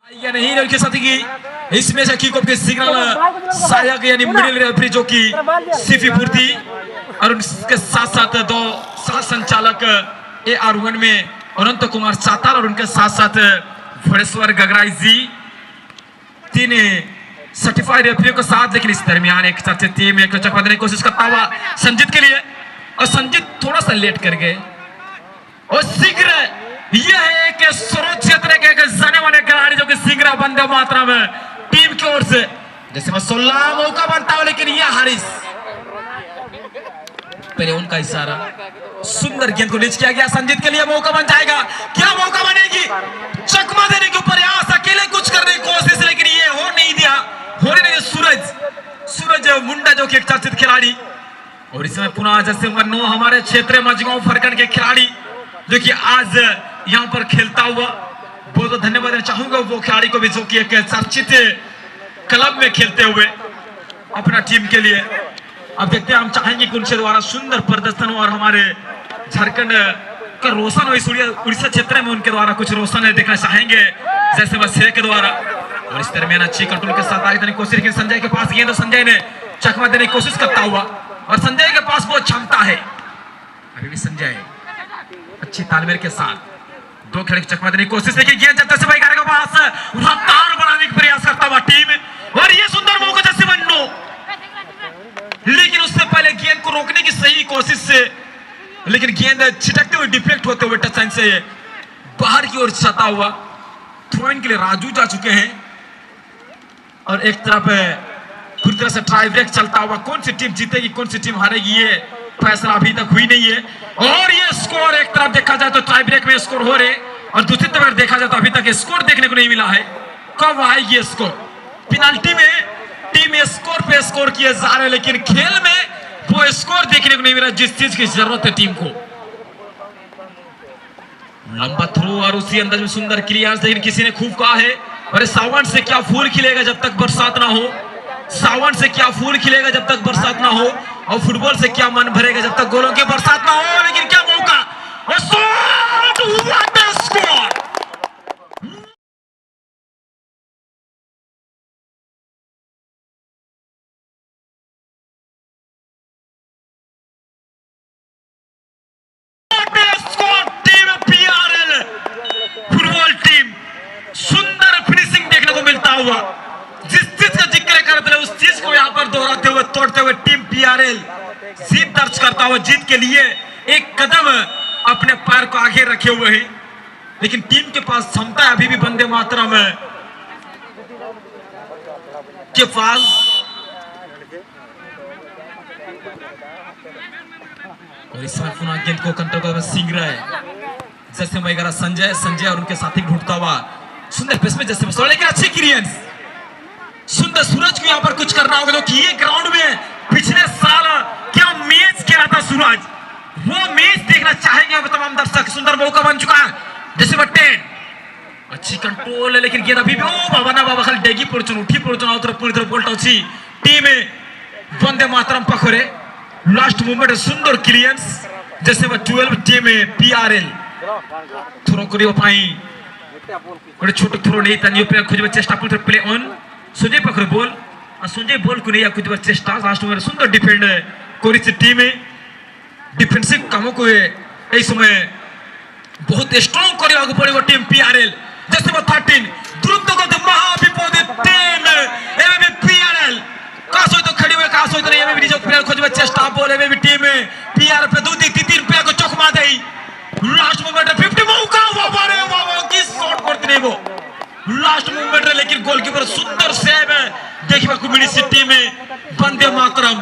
या नहीं उनके साथ की इसमें से किक ऑफ के सिग्नल सहायक यानी मिडिल रेफरी जो कि सिफीपुर थी और उसके साथ साथ दो सह संचालक AR1 में अनंत कुमार चातार और उनके साथ साथ भुवनेश्वर गगराई जी तीन सर्टिफाइड रेफरियों के साथ। लेकिन इस दरमियान एक चर्चित टीम एक चकमा देने की कोशिश करता हुआ संजीत के लिए और संजीत थोड़ा सा लेट कर गए और शीघ्र यह है कि सुरक्षित क्षेत्र के जाने वाले खिलाड़ी जो कि शीघ्र बंदे मात्रा में टीम की ओर से जैसे मैं 16 मौका बनता हूं, लेकिन यह हारिस पहले उनका इशारा सुंदर गेंद को नीचे किया गया। संजीत के लिए मौका बन जाएगा, क्या मौका बनेगी? चकमा देने के प्रयास अकेले कुछ करने की कोशिश, लेकिन ये हो नहीं दिया, हो नहीं। सूरज मुंडा जो कि एक चर्चित खिलाड़ी और इसमें पुनः जैसे मन्नो हमारे क्षेत्र मजगांव फरकन के खिलाड़ी जो कि आज यहाँ पर खेलता हुआ बहुत बहुत धन्यवाद देना चाहूंगा वो खिलाड़ी को भी जो कि एक चर्चित क्लब में खेलते हुए अपना टीम के लिए। अब देखते हैं, हम चाहेंगे कि उनके द्वारा सुंदर प्रदर्शन हो और हमारे झारखंड का रोशन हो, इस उड़ीसा क्षेत्र में उनके द्वारा कुछ रोशन देखना चाहेंगे जैसे बस के द्वारा। और इस दरमियान अच्छी कंट्रोल के साथ आगे देने की कोशिश की संजय के पास गेंद, तो संजय ने चकमा देने की कोशिश करता हुआ और संजय के पास बहुत क्षमता है। अभी भी संजय अच्छी तालमेल के साथ दो खिलाड़ी चकमा देने की कोशिश, लेकिन गेंद जब से भाई के पास रफ्तार बनाने का प्रयास करता हुआ टीम और ये सुंदर मौका जैसे बन्नो, लेकिन उससे पहले गेंद को रोकने की सही कोशिश से, लेकिन गेंद छिटकते हुए डिफेक्ट होते हुए टच लाइन से बाहर की ओर छाता हुआ। थ्रो इन के लिए राजू जा चुके हैं और एक तरफ पूरी तरह से टाई ब्रेक चलता हुआ। कौन सी टीम जीतेगी कौन सी टीम हारेगी ये फैसला अभी तक हुई नहीं है। और ये स्कोर एक तरफ देखा जाए तो टाई ब्रेक में स्कोर हो रहे और दूसरी तरफ देखा जाए तो अभी तक स्कोर देखने को नहीं मिला है। कब आएगी ये स्कोर? पेनाल्टी में टीम स्कोर पे स्कोर किए जा रहे हैं, लेकिन खेल में वो स्कोर देखने को नहीं मिला जिस चीज की जरूरत है टीम को। लंबा थ्रो और उसी अंदाज में सुंदर क्लियरेंस, लेकिन किसी ने खूब कहा है अरे सावन से क्या फूल खिलेगा जब तक बरसात ना हो, सावन से क्या फूल खिलेगा जब तक बरसात ना हो, और फुटबॉल से क्या मन भरेगा जब तक गोलों की बरसात ना हो। लेकिन क्या मौका और what a score! Team PRL football team सुंदर फिनिशिंग देखने को मिलता हुआ, जिस चीज का जिक्र करते हैं उस चीज को यहाँ पर दोहराते हुए तोड़ते हुए टीम PRL जीत दर्ज करता हुआ, जीत के लिए एक कदम अपने पैर को आगे रखे हुए हैं। लेकिन टीम के पास क्षमता है अभी भी वंदे मातरम के पास। और इस समय पुनः गेंद को कंट्रोल कर सिंह रहा है जैसे वगैरह संजय और उनके साथी ढूंढता हुआ सुंदर पेस में जैसे, लेकिन अच्छी क्लियरेंस सुंदर। सूरज को यहाँ पर कुछ करना होगा, क्योंकि ये ग्राउंड में पिछले साल क्या मैच खेला था सूरज, वो मैच देखना चाहेंगे अब तमाम दर्शक। सुंदर मौका बन चुका है जैसे बट्टेन, अच्छी कंट्रोल है, लेकिन गेंद अभी भी बाबा ना बाबा खाली डेगी पड़चुन उठी पड़चुन आउतर पूरी तरह बोल्ट अच्छी team Vande Mataram पखरे last moment सुंदर क्लियरेंस जैसे 12 टीम PRL थ्रो करियो पाई गोटे छोट थ्रो नहीं तानियो प्लेयर खोजबे चेष्टा पुत्र प्ले ऑन संजय पखरे बॉल और संजय बॉल को नहीं खोजबे चेष्टा लास्ट मोमेंट सुंदर डिफेंड करिस टीम डिफेंसिव काम को ए समय बहुत स्ट्रांग करियो पड़िबो टीम PRL जैसे 13 द्रुत गति महाविपद टीम एबे PRL का सहित खड़ी हुए का सहित एबे निज प्लेयर खोजबे चेष्टा बॉल एबे भी टीम PRL पे 2-3 प्लेयर को चकमा देई लास्ट मोमेंट 50 मौका बाबा रे बाबा की शॉट करते नहीं वो लास्ट मोमेंट रे, लेकिन गोलकीपर सुंदर सेव देखिबा को मिली टीम वंदे मातरम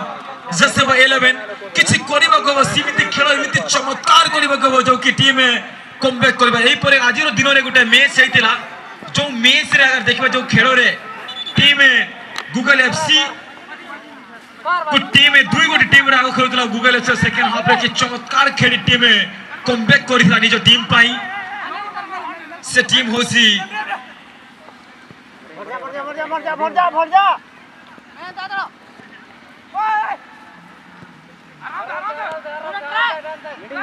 जैसे 11 किछि करिबा को सीमित खेल एमिति चमत्कार करिबा को जो कि टीम कमबैक करबा। एई परे आजिर दिन रे गुटे मैच हेतिला जो मैच रे अगर देखिबा जो खेल रे टीम गूगल FC को टीम दुई गोटी टीम रे आगो खेलुतला गूगल FC सेकंड हाफ रे कि चमत्कार खेली टीम कमबैक करितला निज टीम पाई से टीम होसी भर जा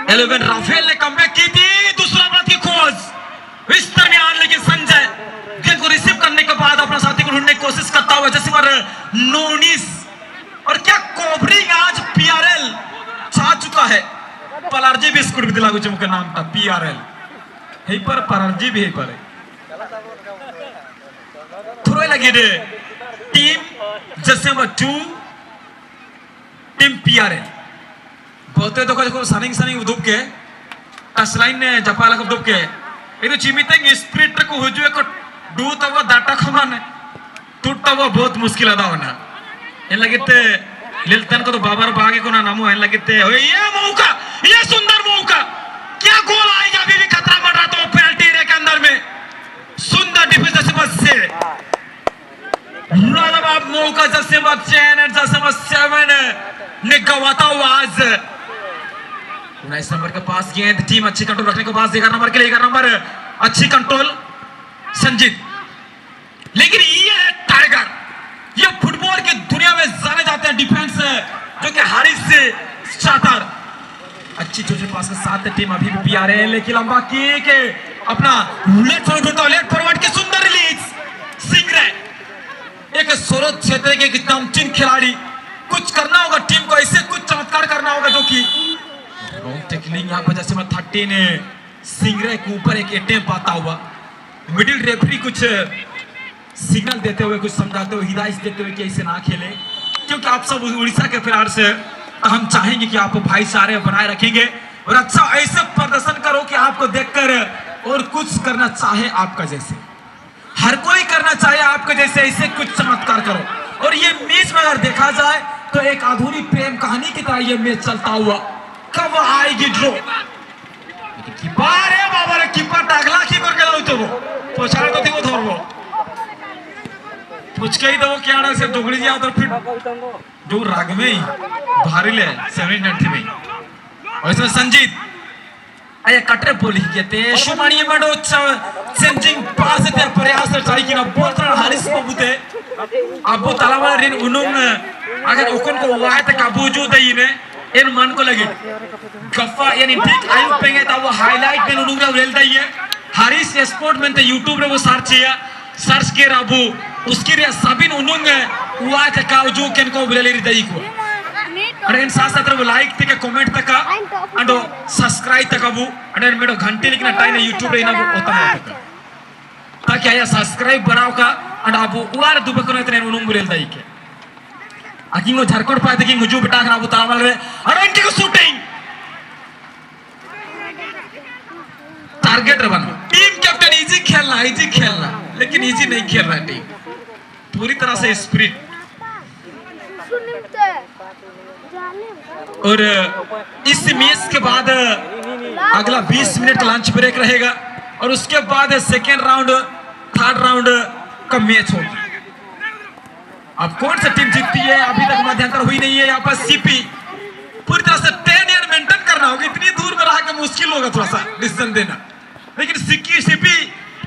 11 राफेल ने कमबैक की थी, दूसरा बात की खोज इस दरमियान, लेकिन संजय गेंद को रिसीव नोनिस और क्या कोबरिंग आज पीआरएल छा चुका है। पलारजी भी स्कूल दिला कुछ मुझे नाम था पीआरएल है पर पलारजी भी है पर थोड़े लगे दे टीम जैसे वो 2 टीम पीआरएल बहुत तो को सनिंग दुब के टचलाइन ने जपाला को दुब के ಇದು ಚಿಮಿತಂಗ್ ಸ್ಪಿರಿಟ್ को हुजुए को दू तब डाटा खमान टूट तब बहुत मुश्किल अदावना इन लगते लिलतन को तो बाबर भागे को ना नामो इन लगते ये मौका ये सुंदर मौका क्या गोल आएगा अभी भी खतरा बढ़ रहा तो पेनल्टी एरिया के अंदर में सुंदर डिफेंस से लाजवाब मौका जैसे बच्चन जैसे 7 ने गवाता हुआ आज 19 नंबर के पास गेंद टीम अच्छी कंट्रोल रखने के बाद 11 नंबर के लिए 11 नंबर अच्छी कंट्रोल संजीत लेकिन ये है टाइगर ये फुटबॉल की दुनिया में जाने जाते हैं डिफेंस जो कि हारिस से शातर अच्छी छोटे पास के साथ टीम अभी भी आ रहे हैं लेकिन लंबा किक अपना लेफ्ट फॉरवर्ड की सुंदर रिलीज सिंह एक सोरत क्षेत्र के एकदम चिन खिलाड़ी कुछ करना होगा टीम को ऐसे कुछ चमत्कार करना होगा जो कि टेकलिंग यहाँ पर जैसे मैं 13 सिंगरे के ऊपर एक अटेम्प्ट पाता हुआ मिडिल रेफरी कुछ सिग्नल देते हुए कुछ समझाते हुए हिदायत देते हुए कि ऐसे ना खेले क्योंकि आप सब उड़ीसा के खिलाड़ी से हम चाहेंगे कि आप भाईचारे बनाए रखेंगे और अच्छा ऐसे प्रदर्शन करो कि आपको देखकर और कुछ करना चाहे आपका जैसे हर कोई करना चाहे आपके जैसे ऐसे कुछ चमत्कार करो और ये मैच में अगर देखा जाए तो एक अधूरी प्रेम कहानी की तरह ये मैच चलता हुआ कब आएगी ड्रॉ लेकिन कीपर है बाबा रे कीपर टागला की करके लाओ तो वो पोछाड़ तो थी वो धर वो पूछ के ही तो वो क्या ना से दुगड़ी जाओ तो फिर जो राग में ही भारी ले 790 में और इसमें संजीत आया कटरे बोली कहते शुमानी मडो सेंजिंग पास ते प्रयास चाही कि ना बोल हारिस बबुते अब वो तलावा रिन उनुंग अगर ओकन को वाय तक काबूजू दई ने इन मन को लगे गफ्फा यानी ठीक आयु पेंगे ता वो हाईलाइट में उनुंग रे वेल दई है हारिस स्पोर्ट में तो यूट्यूब रे वो सर्च के राबू उसके रे सबिन उनुंग वाय तक काबूजू केन को वेल रे दई को अरे इन साथ साथ वो लाइक तक कमेंट तक अंडो सब्सक्राइब तक अबू अरे मेरे घंटे लेकिन टाइम है यूट्यूब रे ना होता है ताकि आया सब्सक्राइब बनाओ का अंड अबू उड़ार दुबकनो इतने उनुंग वेल दई के अकिंगो झारखंड पाए देखिंग हुजू बेटा खराब उतावल रे अरे इनकी को शूटिंग टारगेट रवन टीम कैप्टन इजी खेलना लेकिन इजी नहीं खेल रहा टीम पूरी तरह से स्पिरिट और इस मैच के बाद अगला 20 मिनट लंच ब्रेक रहेगा और उसके बाद सेकेंड राउंड थर्ड राउंड का मैच होगा अब कौन सा टीम जीतती है अभी तक मध्यांतर हुई नहीं है यहाँ पर सीपी पूरी तरह से 10 यार्ड मेंटेन करना होगा इतनी दूर में रह के मुश्किल होगा थोड़ा सा डिसीजन देना लेकिन सीपी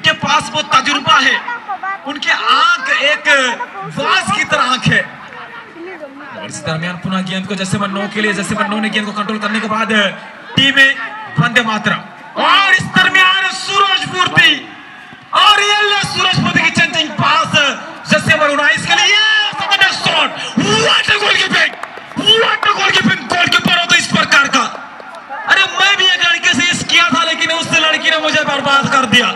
के पास वो तजुर्बा है उनके आंख एक वाज की तरह आंख है और इस दरमियान पुनः गेंद को जैसे मन्नो के लिए जैसे मन्नो ने गेंद को कंट्रोल करने के बाद टीम वंदे मातरम और इस दरमियान सूरजपूर्ति और ये सूरजपूर्ति की चेंजिंग पास जैसे 19 के लिए shot what a goalkeeping goalkeeper हो तो इस प्रकार का अरे मैं भी एक लड़के से इस किया था लेकिन उस लड़की ने मुझे बर्बाद कर दिया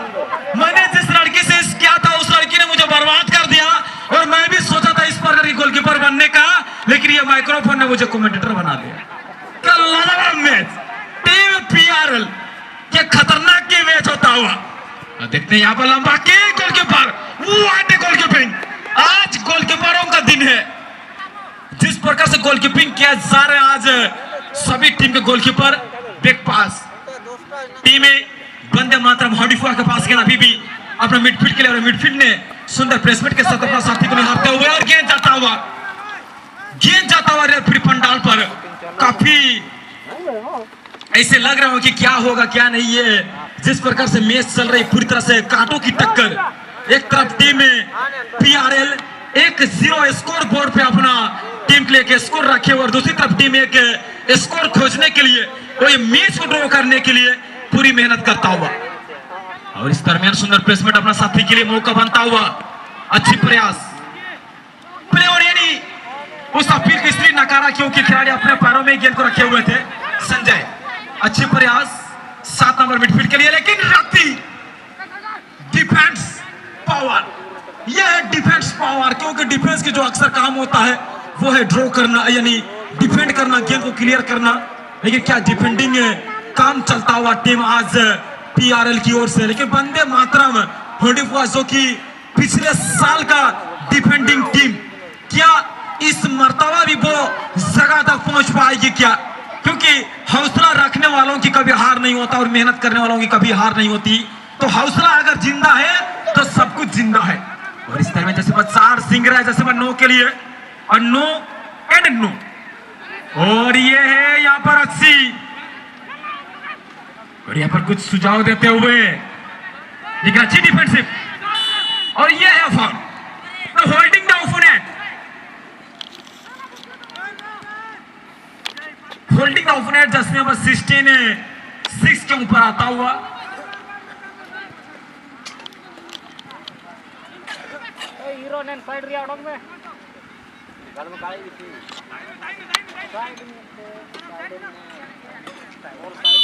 मैंने जिस लड़के से इस किया था उस लड़की ने मुझे बर्बाद कर दिया और मैं भी सोचा था इस प्रकार की गोलकीपर बनने का लेकिन ये माइक्रोफोन ने मुझे कमेंटेटर बना दिया क्या लाजवाब मैच टीम पीआरएल क्या खतरनाक की मैच होता हुआ देखते हैं यहाँ पर लंबा के गोलकीपर व्हाट अ गोलकीपिंग आज गोलकीपरों का दिन है जिस प्रकार से गोलकीपिंग किया जा रहा है आज सभी टीम के गोलकीपर बैक पास टीम वंदे मातरम हॉडीफुआ के पास गेंद अभी भी अपने मिडफील्ड के लिए और मिडफील्ड ने सुंदर प्लेसमेंट के साथ अपना साथी को निहारते हुए और गेंद जाता हुआ रेफरी पंडाल पर काफी ऐसे लग रहा हो कि क्या होगा क्या नहीं है जिस प्रकार से मैच चल रही पूरी तरह से कांटों की टक्कर एक तरफ टीम पीआरएल 1-0 स्कोर बोर्ड पे अपना टीम के लिए एक स्कोर रखे और दूसरी तरफ टीम एक स्कोर खोजने के लिए वो मैच को ड्रॉ करने के लिए पूरी मेहनत करता हुआ और इस दरमियान सुंदर प्लेसमेंट अपना साथी के लिए मौका बनता हुआ अच्छी प्रयास प्लेयर यानी उस अपील की इसलिए नकारा क्योंकि खिलाड़ी अपने पैरों में गेंद को रखे हुए थे। संजय अच्छे प्रयास 7 नंबर मिडफील्ड के लिए, लेकिन रत्ती डिफेंस पावर, यह है डिफेंस पावर, क्योंकि डिफेंस की जो अक्सर काम होता है वो है ड्रॉ करना, यानी डिफेंड करना, गेंद को क्लियर करना। लेकिन क्या डिफेंडिंग काम चलता हुआ टीम आज पीआरएल की ओर से, लेकिन वंदे मातरम होंडिपुआ जो कि पिछले साल का डिफेंडिंग टीम, क्या इस मर्तबा भी वो जगह तक पहुंच पाएगी क्या? क्योंकि हौसला रखने वालों की कभी हार नहीं होता और मेहनत करने वालों की कभी हार नहीं होती। तो हौसला अगर जिंदा है तो सब कुछ जिंदा है। और इस तरह में जैसे 4 सिंगरा है, जैसे 9 के लिए और 9 एंड 9, और ये है यहाँ पर 80, और यहाँ पर कुछ सुझाव देते हुए लेकिन अच्छी डिफेंसिव, और ये है foul, holding the opponent, holding the opponent, जैसे नंबर 16 के ऊपर आता हुआ। हीरो ने साइड रिया डोंग में घर में काली दिखी साइड में और साइड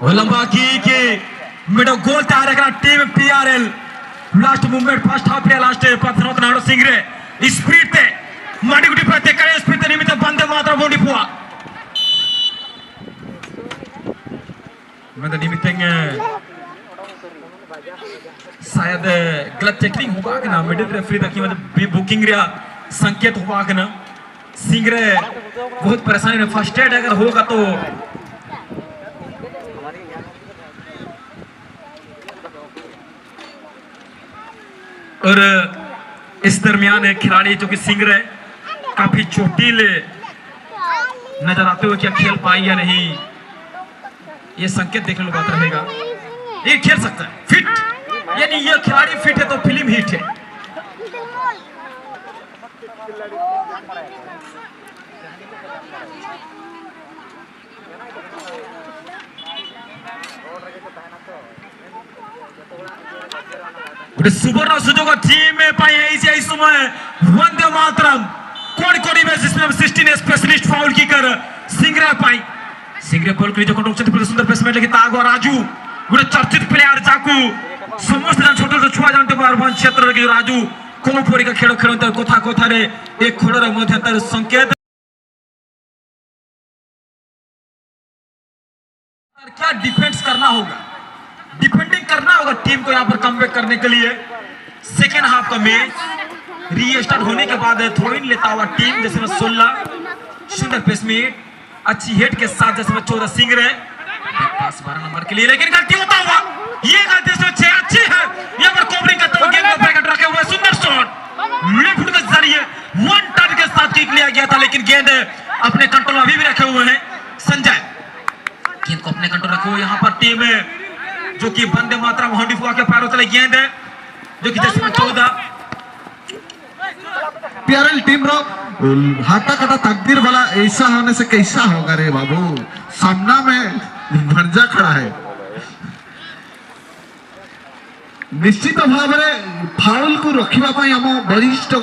वो लंबा की मिडो गोल तैयार है team PRL. Last movement first half पे लास्ट पत्थरों का नाडो सिंगरे स्पीड ते मडिगुटी प्रत्येक करे स्पीड ते निमित्त बंदे मात्र होंडिपुआ मैं निमित्तेंगे शायद गलत टेक्निक होगा कि ना मिडिल रेफरी तक की मतलब बुकिंग रिया संकेत होगा कि ना सिंगरे बहुत परेशानी में फर्स्ट एड अगर होगा तो और इस दरमियान खिलाड़ी जो कि सिंगरे काफी चोटिल नजर आते हुए क्या खेल पाई या नहीं, ये संकेत देखने को बात रहेगा। ये खेल सकता है फिट, यानी ये खिलाड़ी फिट है तो फिल्म हिट है। सुवर्ण सुजोग टीम में पाए इस समय वंदे मातरम कोड़ी में सिस्टम 16 स्पेशलिस्ट फाउल की कर सिंगरे पाई सिंगरे बॉल के जो कंट्रोल पूरे सुंदर प्लेसमेंट लगी तागो राजू गुड चर्चित प्लेयर जाकू समस्त जन छोटे छोटे छुआ जानते बार वन क्षेत्र के राजू कोन पोरी का खेल खेलते कोथा कोथा रे एक खोड़र मध्य तर संकेत क्या डिफेंस करना होगा, डिफेंडिंग करना होगा टीम को यहाँ पर कमबैक करने के लिए। सेकेंड हाफ का मैच रीस्टार्ट होने के बाद थ्रो इन लेता हुआ टीम जैसे 16 सुंदर पेस में अच्छी हेड के साथ जैसे 14 सिंगरे पास 12 नंबर के लिए, लेकिन गलती होता हुआ ये गलती से 6 अच्छी है यहाँ पर कवरिंग करते हुए गेंद को पैकेट रखे हुए सुंदर शॉट लेफ्ट के जरिए 1 टर्न के साथ किक लिया गया था, लेकिन गेंद अपने कंट्रोल में अभी भी रखे हुए हैं संजय, गेंद को अपने कंट्रोल रखे हुए यहाँ पर टीम जो कि वंदे मातरम होंडिपुआ के पैरों तले गेंद है जो कि जैसे 14 पीआरएल टीम रो हाथा काटा तकदीर वाला ऐसा होने से कैसा होगा रे बाबू, सामना में भरजा खड़ा है। निश्चित भाव में फाउल को रखिबा पई हम वरिष्ठ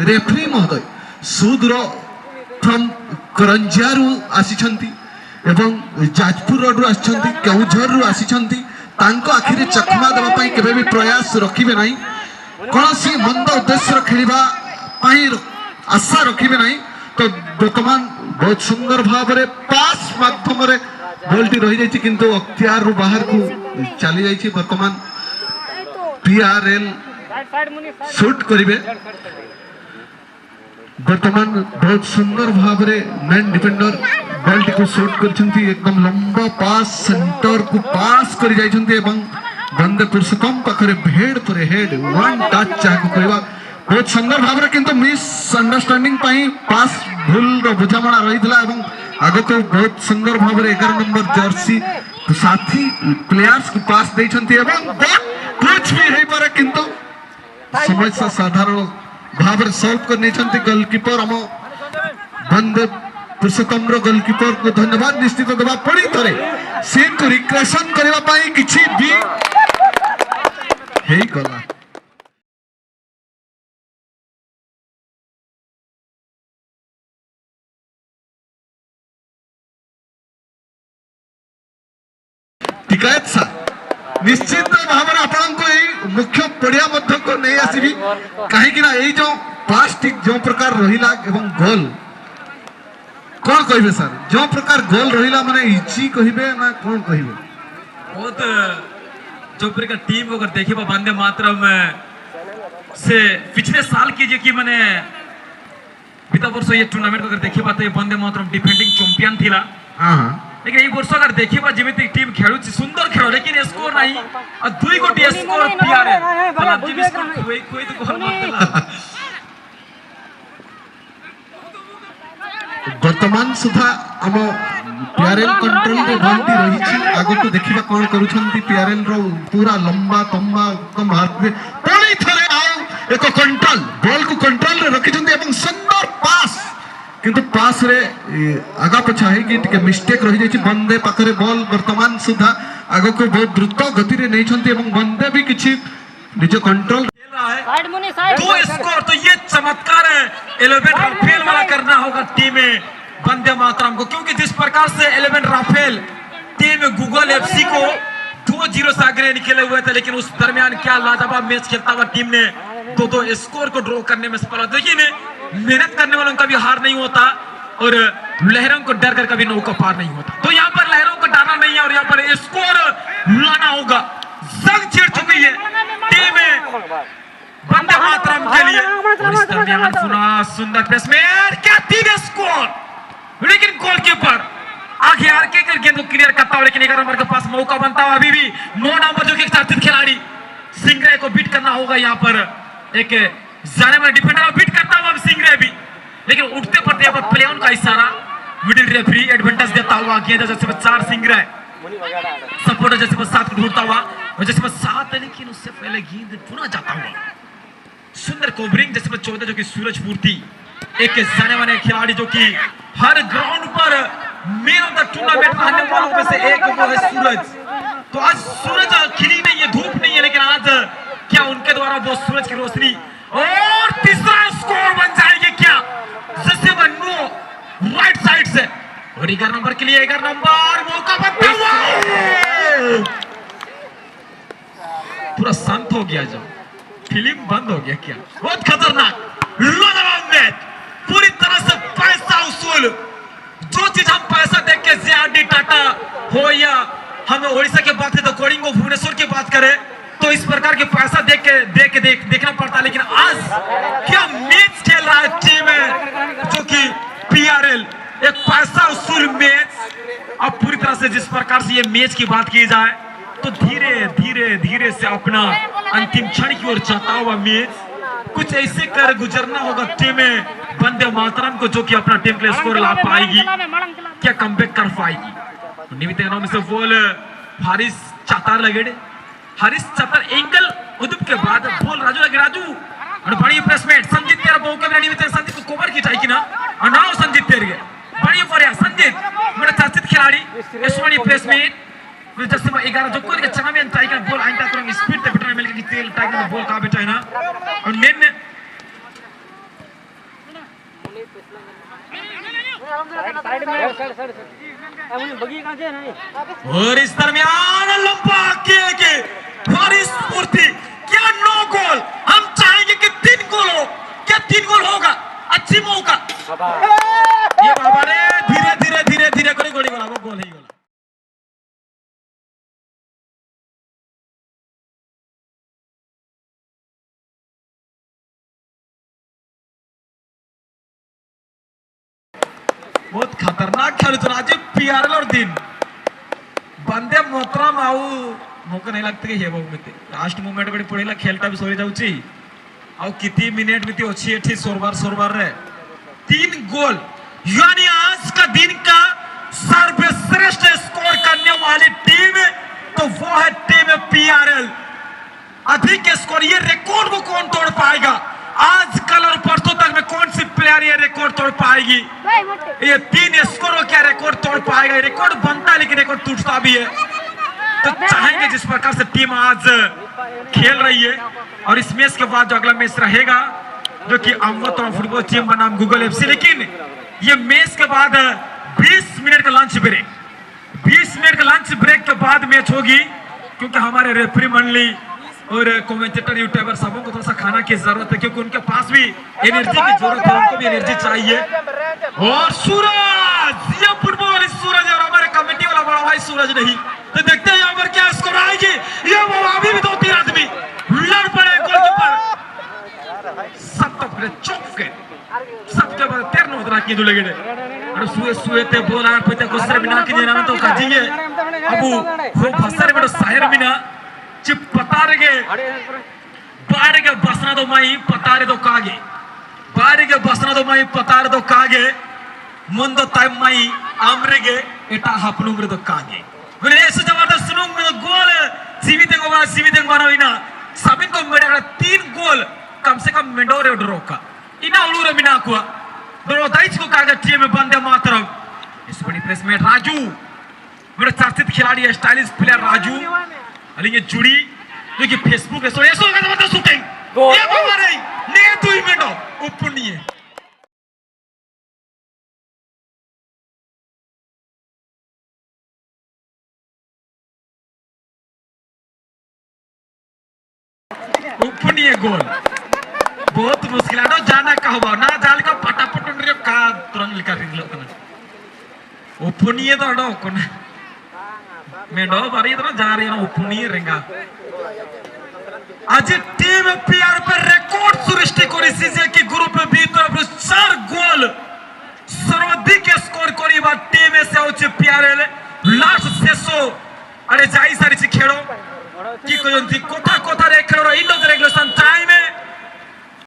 रेफरी महोदय सुदूर फ्रॉम करंजियारू आसीछंती एवं जाजपुर रोड रू आसीछंती केउझर रू आसीछंती तांको आखिरे चकमा देबा पई केबे भी प्रयास रखिबे नहीं, कोनसी मंद उद्देश्य खेलिबा पई आशा रखिबे नहीं। तो वर्तमान बहुत सुंदर भाव में पास माध्यम रे बॉलटी रही जाइछि किंतु अख्तियार रू बाहर को चली जाइछि। वर्तमान पीआरएल शूट करिवे, वर्तमान बहुत सुंदर भाव में मेन डिफेंडर बॉलटी को शूट करछंती, एकदम लंबा पास सेंटर को पास करि जाइछंती एवं बंदे पुरुषोत्तम पाखरे हेड पर हेड 1 टच चाहू करबा बहुत सुंदर भाव में किंतु मिस अंडरस्टैंडिंग पाई पास भूल रो बुझामणा रहितला एवं आगो को बहुत सुंदर भाव में 11 नंबर जर्सी साथी प्लेयर्स को पास दैछंती एवं कुछ भी है पर किंतु समस्या साधारण भाव में सॉल्व करने छंती गोलकीपर हम बंदे पुरुषोत्तम रो गोलकीपर को धन्यवाद निश्चित देबा पड़ी थरे सीन को रिक्रेशन करबा पाई किछि भी हेई गला टिकायत सा निश्चित भाव आपण मुख्य पड़िया को नहीं आसबि कहीं यही जो प्लास्टिक जो प्रकार रहिला एवं गोल कौन कहबे सर जो प्रकार गोल रहिला माने इची कहबे ना कौन कहबे बहुत जो प्रकार टीम को अगर देखे वंदे मातरम से पिछले साल की जो कि मैंने बीता वर्ष ये टूर्नामेंट को अगर देखे तो ये वंदे मातरम डिफेंडिंग चैंपियन थिला हां लेकिन ये वर्ष अगर देखिबा जेमिति टीम खेलुची सुंदर खेल लेकिन स्कोर नहीं और दुई गोटी स्कोर पियारे मतलब जिम स्कोर कोई तो गोल मार देला वर्तमान सुधा हम पीआरएल कंट्रोल रे घंटी रही छी आगो को देखिबा कोन करूछंती पीआरएल रो पूरा लंबा तंबा कम हाथ में पुणी थरे आउ एको कंट्रोल बॉल को कंट्रोल रे रखि छंती एवं सुंदर पास किंतु पास रे आगा पछा है कि टिके मिस्टेक रही जाई छी बंदे पाखरे बॉल वर्तमान सुधा आगो को बहुत द्रुत गति रे नै छंती एवं बंदे भी किछि निज कंट्रोल खेल रहा है साइड मुनी साइड दो स्कोर तो ये चमत्कार है 11 राफेल वाला करना होगा टीम में वंदे मातरम को क्योंकि जिस प्रकार से 11 राफेल टीम गूगल एफसी को 2-0 से आगे निकले हुए थे लेकिन उस दरमियान क्या लाजवाब मैच खेलता हुआ टीम ने दो स्कोर को ड्रॉ करने में सफल देखिए मेहनत करने वालों का भी हार नहीं होता और लहरों को डर कर कभी नौका पार नहीं होता तो यहाँ पर लहरों को डरना नहीं है और यहाँ पर स्कोर लाना होगा जंग छिड़ चुकी है टीम वंदे मातरम के लिए और इस दरमियान सुना सुंदर प्लेसमेंट क्या 3 स्कोर लेकिन गोलकीपर आगे आके कर गेंद को क्लियर करता हुआ लेकिन 11 नंबर के पास मौका बनता हुआ अभी भी 9 नंबर जो कि चर्चित खिलाड़ी सिंगरे को बीट करना होगा यहाँ पर एक जाने वाला डिफेंडर को बीट करता हुआ सिंगरे भी लेकिन उठते पड़ते यहाँ पर प्ले ऑन का इशारा मिडिल रेफरी एडवांटेज देता हुआ गेंद जैसे 4 सिंगरे सपोर्टर जैसे 7 को ढूंढता हुआ और जैसे 7 है लेकिन उससे पहले गेंद पुनः जाता हुआ सुंदर कवरिंग जैसे 14 जो कि सूरज पूर्ति एक जाने वाले खिलाड़ी जो कि हर ग्राउंड पर मैन ऑफ द टूर्नामेंट रहने वालों में से एक वो है सूरज तो आज सूरज खिली नहीं है धूप नहीं है लेकिन आज क्या उनके द्वारा वो सूरज की रोशनी और तीसरा स्कोर बन जाएगी क्या जैसे बनो राइट साइड से और 11 नंबर के लिए 11 नंबर मौका बनता हुआ पूरा शांत हो गया जो फिल्म बंद हो गया क्या बहुत खतरनाक लाजवाब मैच पूरी तरह से पैसा उसूल जो चीज हम पैसा देख के जेआरडी टाटा हो या हम ओडिशा के बात करें तो कोडिंगो भुवनेश्वर की बात करें तो इस प्रकार के पैसा देखना पड़ता लेकिन आज क्या मैच खेल रहा है टीम जो कि पीआरएल एक पैसा उसूल मैच अब पूरी तरह से जिस प्रकार से ये मैच की बात की जाए तो धीरे धीरे धीरे से अपना अंतिम क्षण की ओर जाता हुआ मैच कुछ ऐसे कर गुजरना होगा टीम वंदे मातरम को जो कि अपना टीम के लिए स्कोर ला पाएगी क्या कमबैक कर पाएगी निमित्त नाम से बोल हारिस चातार लगेड़े हारिस चातार एंगल उदुप के बाद बोल राजू लगे राजू और बड़ी प्लेसमेंट संजीत तेरा बहु के निमित्त संजीत को कवर की चाहिए ना और नाउ संजीत तेरे बड़ी फरिया संजीत मेरा चर्चित खिलाड़ी यशवानी प्लेसमेंट जैसे 11 जो कोई के चना में टाइगर बॉल आइंदा तो स्पीड पे बिटना मिलके तेल टाइगर बॉल का बेटा है ना और मेन और इस दरमियान लंबा के फारिस पूर्ति क्या 9 गोल हम चाहेंगे कि 3 गोल हो क्या 3 गोल होगा अच्छी मौका ये बाबा रे धीरे धीरे धीरे धीरे करे गोली वाला वो गोल ही गोल बहुत खतरनाक खेलुछन आज पीआरएल और दिन बंदे मातरम आउ मौका नहीं लगता कि हे बहुमती लास्ट मोमेंट बड़ी पड़ेला खेलटा भी सरी जाउची आउ कितनी मिनट मिति अछि एठी सोरबार रे 3 गोल यानी आज का दिन का सर्वश्रेष्ठ स्कोर करने वाली टीम तो वो है टीम पीआरएल अधिक स्कोर ये रिकॉर्ड को कौन तोड़ पाएगा आज कल और परसों तक में कौन सी प्लेयर ये रिकॉर्ड तोड़ पाएगी ये 3 स्कोर क्या रिकॉर्ड तोड़ पाएगा रिकॉर्ड बनता है लेकिन रिकॉर्ड टूटता भी है तो चाहेंगे जिस प्रकार से टीम आज खेल रही है। और इस मैच के बाद जो अगला मैच रहेगा जो कि अम्बतौर फुटबॉल टीम बनाम गूगल एफसी, लेकिन ये मैच के बाद 20 मिनट का लंच ब्रेक, 20 मिनट का लंच ब्रेक के बाद मैच होगी, क्योंकि हमारे रेफरी मंडली और कमेंटेटर यूट्यूबर सबों को थोड़ा सा खाना की जरूरत है, क्योंकि उनके पास भी एनर्जी की जरूरत है, उनको भी एनर्जी चाहिए। और सूरज, ये फुटबॉल सूरज और हमारे कमेटी वाला बड़ा भाई सूरज नहीं, तो देखते हैं यहाँ पर क्या स्कोर आएगी। ये वो अभी भी 2-3 आदमी लड़ पड़े गोलकीपर, सब तक पहले चौके सबके बाद तेरनो उतरा की दुले गिरे और सुए ते बोला पते को सर बिना की देना तो काजिए अबू वो फसर में साहिर बिना चिप पता रगे बारे के बसना तो माई पता रे तो कागे, बारे के बसना तो माई पता रे तो कागे, मंदो टाइम माई आमरेगे एटा हपनुम रे तो कागे। गुने ऐसे जबरदस्त सुनुंग में गोल सीवितेंग बना बिना साबिन को मेरे 3 गोल कम से कम मेंडोरे ड्रोका इना उलूरे बिना कुआ दोनों दाइच को कागे टीम में बंदे मातरम। इस बड़ी प्रेस में राजू मेरे चर्चित खिलाड़ी है, स्टाइलिश प्लेयर राजू अलिंगे जुड़ी जो कि फेसबुक पे सोया का जबरदस्त शूटिंग ये बाबा ने तू ही मेंडो ऊपर नहीं है। ऊपर नहीं है गोल, बहुत मुश्किल है जाना कहवा ना जाल का फटाफट उनरे का तुरंत लिखा रिंगलो कना उपुनिए तो अडो कोना मैं डो बारी तो जा रही है उपुनिए रेंगा। आज टीम पीआर पर रिकॉर्ड सृष्टि करी सीजे की ग्रुप बी तरफ 4 गोल सर्वाधिक स्कोर करी बा टीम से होचे पीआर लास्ट शेषो अरे जाई सारी खेलो की कोयंती कोथा कोथा रे खेलो इंडो रेगुलेशन टाइम